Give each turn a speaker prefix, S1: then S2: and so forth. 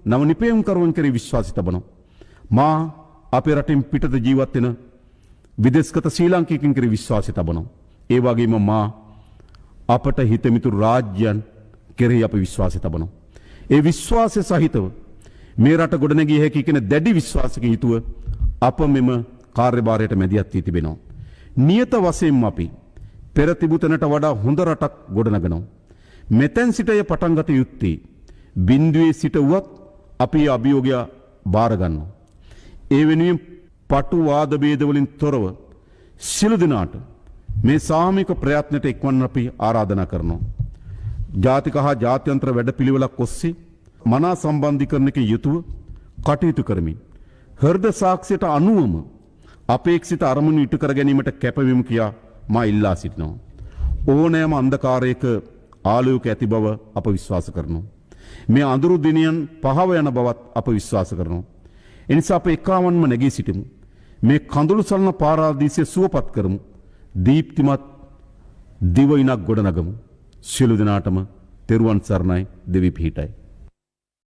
S1: නව නිපැයුම් කරුවන් කෙරෙහි විශ්වාසය තබනවා. මා අපේ රටින් පිටත ජීවත් වෙන විදේශගත ශ්‍රී ලාංකිකයන් කෙරෙහි විශ්වාසය තබනවා. ඒ වගේම මා අපට හිතමිතුරු රාජ්‍යයන් කෙරෙහි අපි විශ්වාසය තබනවා. ඒ විශ්වාසය සහිතව මේ රට ගොඩනැගිය හැකි කියන දැඩි විශ්වාසකින් යුතුව අප මෙම කාර්යභාරයට මැදිහත් වී තිබෙනවා. නියත වශයෙන්ම අපි පෙර තිබූ තැනට වඩා හොඳ රටක් ගොඩනගනවා. මෙතෙන් සිට එය පටන් ගත යුත්තේ බිඳුවේ සිට වුවත් අපි අභියෝගය බාර ගන්නවා. ඒ වෙනුවෙන් පටු වාද ભેද වලින් තොරව සියලු දෙනාට මේ සාමික ප්‍රයත්නට එක්වන්න අපි ආරාධනා කරනවා. ජාතික හා ජාත්‍යන්තර වැඩපිළිවෙලක් ඔස්සේ මනා සම්බන්ධීකරණයක යුතුව කටයුතු කරමින් හෘද සාක්ෂියට අනුවම අපේක්ෂිත අරමුණු ඉටු කර ගැනීමට කැපවීම කියා මා ඉල්ලා සිටිනවා. ඕනෑම අන්ධකාරයක ආලෝක ඇති බව අප විශ්වාස කරනවා. මේ අඳුරු දිනයන් පහව යන බවත් අප විශ්වාස කරනවා. එනිසා අප එකාවන්ම නැගී සිටිමු. මේ කඳුළු සලන පාරාදීසය සුවපත් කරමු. දීප්තිමත් දිවයිනක් ගොඩනගමු. සියලු දෙනාටම තෙරුවන් සරණයි. දෙවි පිහිටයි.